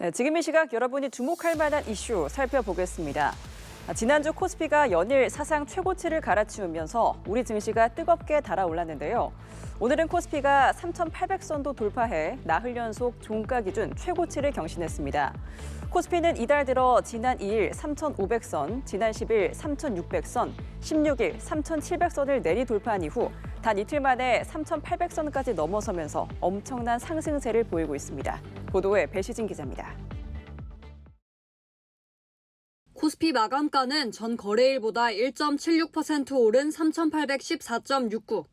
네, 지금 이 시각 여러분이 주목할 만한 이슈 살펴보겠습니다. 지난주 코스피가 연일 사상 최고치를 갈아치우면서 우리 증시가 뜨겁게 달아올랐는데요. 오늘은 코스피가 3,800선도 돌파해 나흘 연속 종가 기준 최고치를 경신했습니다. 코스피는 이달 들어 지난 2일 3,500선, 지난 10일 3,600선, 16일 3,700선을 내리 돌파한 이후 단 이틀 만에 3,800선까지 넘어서면서 엄청난 상승세를 보이고 있습니다. 보도에 배시진 기자입니다. 코스피 마감가는 전 거래일보다 1.76% 오른 3,814.69.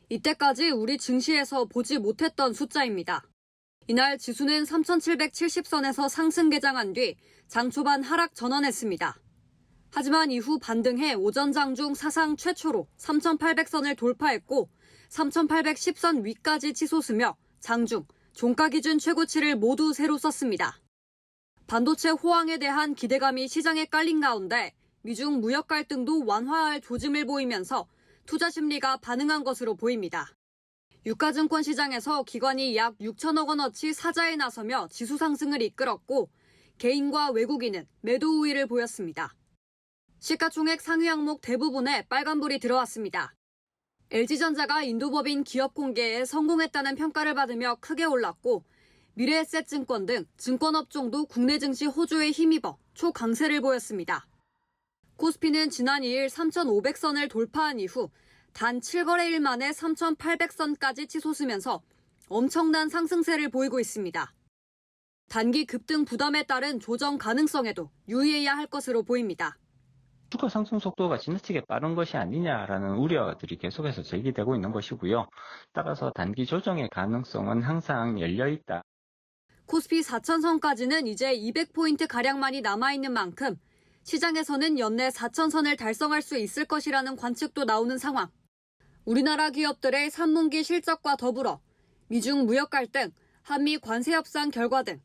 이때까지 우리 증시에서 보지 못했던 숫자입니다. 이날 지수는 3,770선에서 상승 개장한 뒤 장 초반 하락 전환했습니다. 하지만 이후 반등해 오전 장 중 사상 최초로 3,800선을 돌파했고 3,810선 위까지 치솟으며 장중 종가 기준 최고치를 모두 새로 썼습니다. 반도체 호황에 대한 기대감이 시장에 깔린 가운데 미중 무역 갈등도 완화할 조짐을 보이면서 투자 심리가 반응한 것으로 보입니다. 유가증권 시장에서 기관이 약 6천억 원어치 사자에 나서며 지수 상승을 이끌었고 개인과 외국인은 매도 우위를 보였습니다. 시가총액 상위 항목 대부분에 빨간불이 들어왔습니다. LG전자가 인도법인 기업 공개에 성공했다는 평가를 받으며 크게 올랐고 미래에셋증권 등 증권업종도 국내 증시 호조에 힘입어 초강세를 보였습니다. 코스피는 지난 2일 3,500선을 돌파한 이후 단 7거래일 만에 3,800선까지 치솟으면서 엄청난 상승세를 보이고 있습니다. 단기 급등 부담에 따른 조정 가능성에도 유의해야 할 것으로 보입니다. 주가 상승 속도가 지나치게 빠른 것이 아니냐라는 우려들이 계속해서 제기되고 있는 것이고요. 따라서 단기 조정의 가능성은 항상 열려 있다. 코스피 4,000선까지는 이제 200포인트가량만이 남아있는 만큼 시장에서는 연내 4,000선을 달성할 수 있을 것이라는 관측도 나오는 상황. 우리나라 기업들의 3분기 실적과 더불어 미중 무역 갈등, 한미 관세 협상 결과 등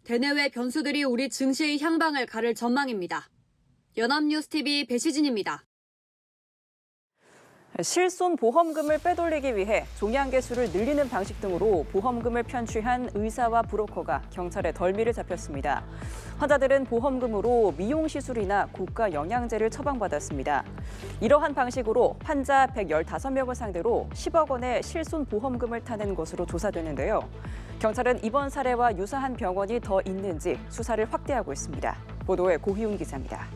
대내외 변수들이 우리 증시의 향방을 가를 전망입니다. 연합뉴스TV 배시진입니다. 실손 보험금을 빼돌리기 위해 종양 개수를 늘리는 방식 등으로 보험금을 편취한 의사와 브로커가 경찰에 덜미를 잡혔습니다. 환자들은 보험금으로 미용 시술이나 고가 영양제를 처방받았습니다. 이러한 방식으로 환자 115명을 상대로 10억 원의 실손 보험금을 타는 것으로 조사되는데요. 경찰은 이번 사례와 유사한 병원이 더 있는지 수사를 확대하고 있습니다. 보도에 고희훈 기자입니다.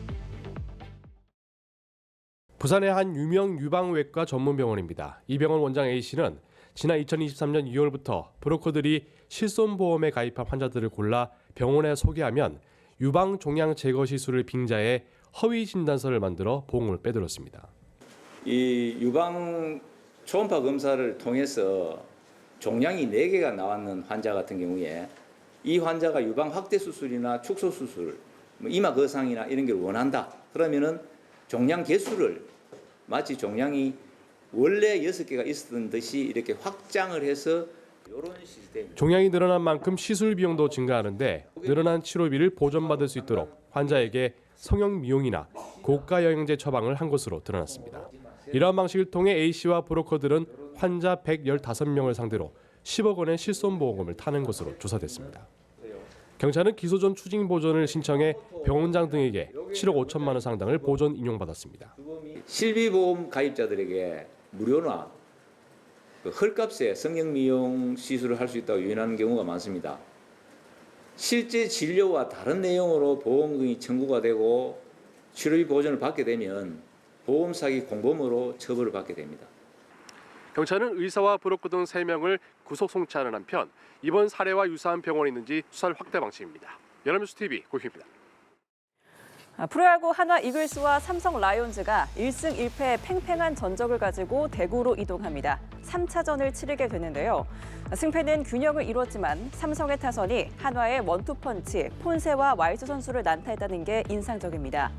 부산의 한 유명 유방외과 전문 병원입니다. 이 병원 원장 A씨는 지난 2023년 2월부터 브로커들이 실손보험에 가입한 환자들을 골라 병원에 소개하면 유방 종양 제거 시술을 빙자해 허위 진단서를 만들어 보험을 빼들었습니다. 이 유방 초음파 검사를 통해서 종양이 4개가 나왔는 환자 같은 경우에 이 환자가 유방 확대 수술이나 축소 수술, 이마 거상이나 이런 걸 원한다. 그러면은 종양 개수를 마치 종양이 원래 6개가 있었던 듯이 이렇게 확장을 해서 이런 시스템. 종양이 늘어난 만큼 시술 비용도 증가하는데 늘어난 치료비를 보전받을 수 있도록 환자에게 성형 미용이나 고가 영양제 처방을 한 것으로 드러났습니다. 이러한 방식을 통해 A씨와 브로커들은 환자 115명을 상대로 10억 원의 실손보험금을 타는 것으로 조사됐습니다. 경찰은 기소 전 추징 보전을 신청해 병원장 등에게 7억 5천만 원 상당을 보전 인용받았습니다. 실비보험 가입자들에게 무료나 헐값에 성형미용 시술을 할 수 있다고 유인하는 경우가 많습니다. 실제 진료와 다른 내용으로 보험금이 청구가 되고 치료비 보전을 받게 되면 보험 사기 공범으로 처벌을 받게 됩니다. 경찰은 의사와 브로커 등 3명을 구속 송치하는 한편 이번 사례와 유사한 병원이 있는지 수사를 확대 방침입니다. 연합뉴스TV 고희입니다. 프로야구 한화 이글스와 삼성 라이온즈가 1승 1패의 팽팽한 전적을 가지고 대구로 이동합니다. 3차전을 치르게 되는데요. 승패는 균형을 이뤘지만 삼성의 타선이 한화의 원투펀치, 폰세와 와이스 선수를 난타했다는 게 인상적입니다.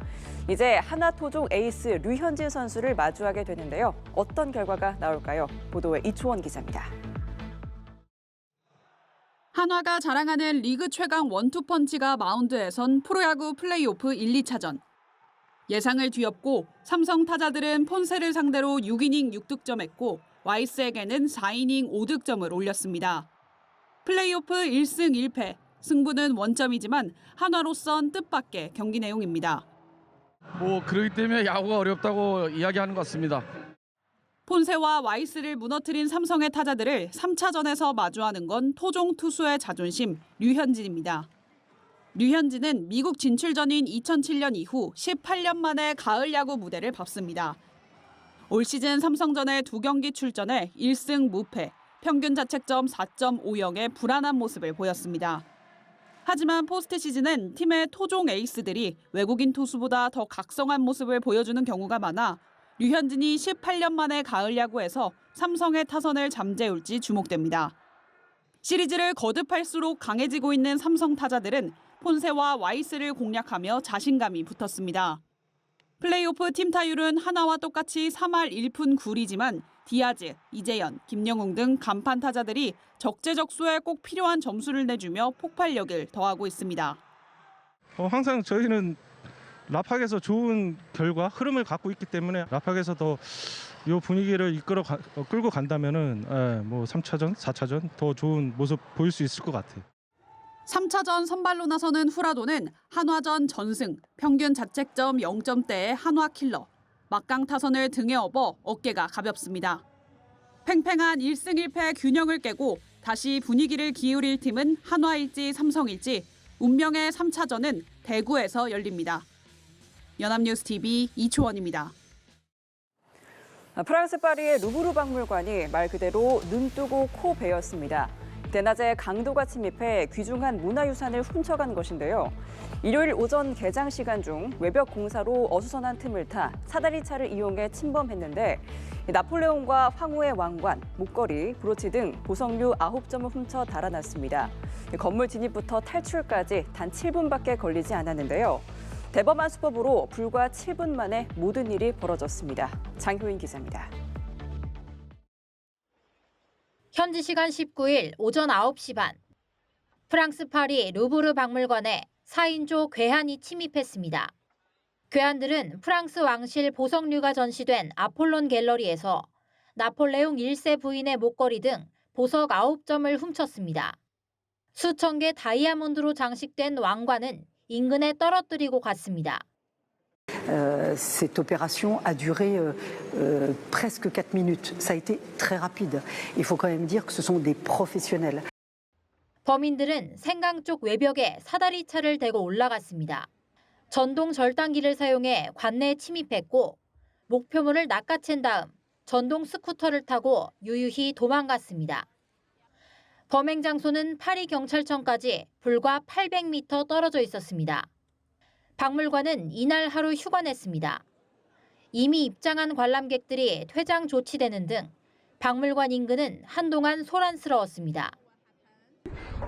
이제 한화 토종 에이스 류현진 선수를 마주하게 되는데요. 어떤 결과가 나올까요? 보도에 이초원 기자입니다. 한화가 자랑하는 리그 최강 원투펀치가 마운드에 선 프로야구 플레이오프 1, 2차전. 예상을 뒤엎고 삼성 타자들은 폰세를 상대로 6이닝 6득점했고 와이스에게는 4이닝 5득점을 올렸습니다. 플레이오프 1승 1패, 승부는 원점이지만 한화로선 뜻밖의 경기 내용입니다. 그렇기 때문에 야구가 어렵다고 이야기하는 것 같습니다. 폰세와 와이스를 무너뜨린 삼성의 타자들을 3차전에서 마주하는 건 토종 투수의 자존심 류현진입니다. 류현진은 미국 진출 전인 2007년 이후 18년 만에 가을 야구 무대를 밟습니다. 올 시즌 삼성전에 2경기 출전해 1승 무패, 평균 자책점 4.50의 불안한 모습을 보였습니다. 하지만 포스트 시즌은 팀의 토종 에이스들이 외국인 투수보다 더 각성한 모습을 보여주는 경우가 많아 류현진이 18년 만에 가을 야구에서 삼성의 타선을 잠재울지 주목됩니다. 시리즈를 거듭할수록 강해지고 있는 삼성 타자들은 폰세와 와이스를 공략하며 자신감이 붙었습니다. 플레이오프 팀 타율은 하나와 똑같이 3할 1푼 9리지만 디아즈, 이재현, 김영웅 등 간판 타자들이 적재적소에 꼭 필요한 점수를 내주며 폭발력을 더하고 있습니다. 항상 저희는 라팍에서 좋은 결과, 흐름을 갖고 있기 때문에 라팍에서 더 이 분위기를 끌고 간다면은 3차전, 4차전 더 좋은 모습 보일 수 있을 것 같아요. 3차전 선발로 나서는 후라도는 한화전 전승, 평균 자책점 0점대의 한화 킬러, 막강 타선을 등에 업어 어깨가 가볍습니다. 팽팽한 1승 1패 균형을 깨고 다시 분위기를 기울일 팀은 한화일지 삼성일지 운명의 3차전은 대구에서 열립니다. 연합뉴스TV 이초원입니다. 프랑스 파리의 루브르 박물관이 말 그대로 눈 뜨고 코 베었습니다. 대낮에 강도가 침입해 귀중한 문화유산을 훔쳐간 것인데요. 일요일 오전 개장 시간 중 외벽 공사로 어수선한 틈을 타 사다리차를 이용해 침범했는데 나폴레옹과 황후의 왕관, 목걸이, 브로치 등 보석류 9점을 훔쳐 달아났습니다. 건물 진입부터 탈출까지 단 7분밖에 걸리지 않았는데요. 대범한 수법으로 불과 7분 만에 모든 일이 벌어졌습니다. 장효인 기자입니다. 현지 시간 19일 오전 9시 반, 프랑스 파리 루브르 박물관에 4인조 괴한이 침입했습니다. 괴한들은 프랑스 왕실 보석류가 전시된 아폴론 갤러리에서 나폴레옹 1세 부인의 목걸이 등 보석 9점을 훔쳤습니다. 수천 개 다이아몬드로 장식된 왕관은 인근에 떨어뜨리고 갔습니다. Cette opération a duré presque 4 minutes. Ça a été très rapide. Il faut quand même dire que ce sont des professionnels. 범인들은 생강 쪽 외벽에 사다리차를 대고 올라갔습니다. 전동 절단기를 사용해 관내에 침입했고 목표물을 낚아챈 다음 전동 스쿠터를 타고 유유히 도망갔습니다. 범행 장소는 파리 경찰청까지 불과 800m 떨어져 있었습니다. 박물관은 이날 하루 휴관했습니다. 이미 입장한 관람객들이 퇴장 조치되는 등 박물관 인근은 한동안 소란스러웠습니다.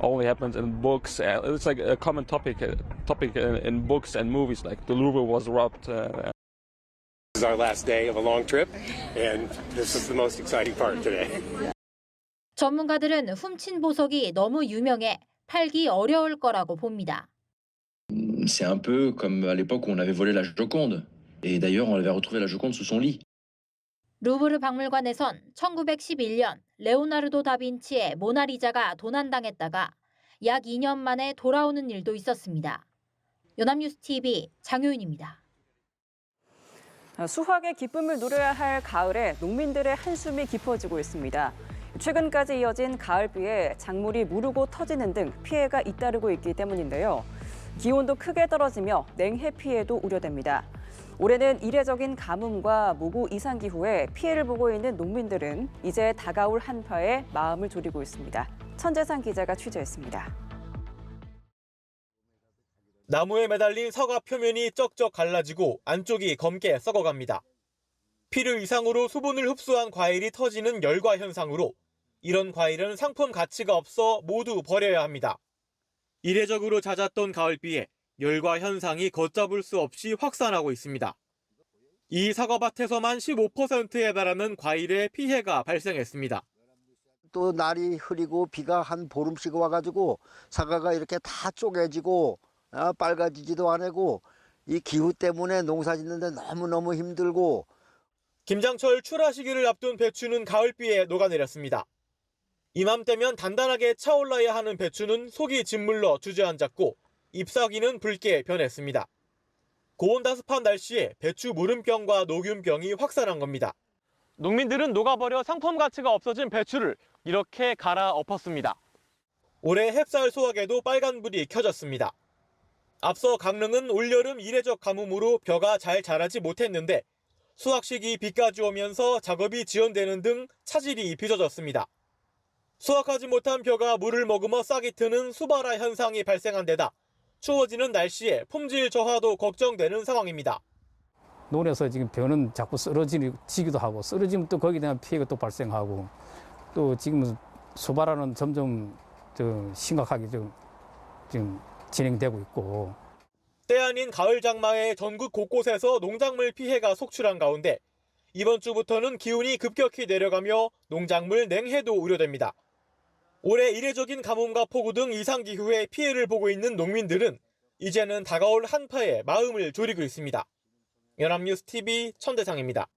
Only happens in books. It's like a common topic in books and movies. Like the Louvre was robbed. This is our last day of a long trip, and this is the most exciting part today. 전문가들은 훔친 보석이 너무 유명해 팔기 어려울 거라고 봅니다. C'est un peu comme à l'époque où on avait volé la Joconde. Et d'ailleurs, on avait retrouvé la Joconde sous son lit. 루브르 박물관에선 1911년 레오나르도 다빈치의 모나리자가 도난당했다가 약 2년 만에 돌아오는 일도 있었습니다. 연합뉴스TV 장효윤입니다. 수확의 기쁨을 누려야 할 가을에 농민들의 한숨이 깊어지고 있습니다. 최근까지 이어진 가을비에 작물이 무르고 터지는 등 피해가 잇따르고 있기 때문인데요. 기온도 크게 떨어지며 냉해 피해도 우려됩니다. 올해는 이례적인 가뭄과 모구 이상기후에 피해를 보고 있는 농민들은 이제 다가올 한파에 마음을 졸이고 있습니다. 천재상 기자가 취재했습니다. 나무에 매달린 사과 표면이 쩍쩍 갈라지고 안쪽이 검게 썩어갑니다. 필요 이상으로 수분을 흡수한 과일이 터지는 열과 현상으로 이런 과일은 상품 가치가 없어 모두 버려야 합니다. 이례적으로 잦았던 가을비에 열과 현상이 걷잡을 수 없이 확산하고 있습니다. 이 사과밭에서만 15%에 달하는 과일의 피해가 발생했습니다. 또 날이 흐리고 비가 한 보름씩 와가지고 사과가 이렇게 다 쪼개지고 빨가지지도 않고 이 기후 때문에 농사 짓는데 너무너무 힘들고. 김장철 출하 시기를 앞둔 배추는 가을비에 녹아내렸습니다. 이맘때면 단단하게 차올라야 하는 배추는 속이 짓물러 주저앉았고 잎사귀는 붉게 변했습니다. 고온다습한 날씨에 배추 무름병과 녹균병이 확산한 겁니다. 농민들은 녹아버려 상품 가치가 없어진 배추를 이렇게 갈아 엎었습니다. 올해 햅쌀 수확에도 빨간불이 켜졌습니다. 앞서 강릉은 올여름 이례적 가뭄으로 벼가 잘 자라지 못했는데 수확 시기 비까지 오면서 작업이 지연되는 등 차질이 빚어졌습니다. 수확하지 못한 벼가 물을 머금어 싹이 트는 수발화 현상이 발생한 데다 추워지는 날씨에 품질 저하도 걱정되는 상황입니다. 논에서 지금 벼는 자꾸 쓰러지기도 하고 쓰러지면 또 거기에 대한 피해가 또 발생하고 또 지금 수발화는 점점 심각하게 지금 진행되고 있고. 때 아닌 가을 장마에 전국 곳곳에서 농작물 피해가 속출한 가운데 이번 주부터는 기온이 급격히 내려가며 농작물 냉해도 우려됩니다. 올해 이례적인 가뭄과 폭우 등 이상기후에 피해를 보고 있는 농민들은 이제는 다가올 한파에 마음을 졸이고 있습니다. 연합뉴스 TV 천대상입니다.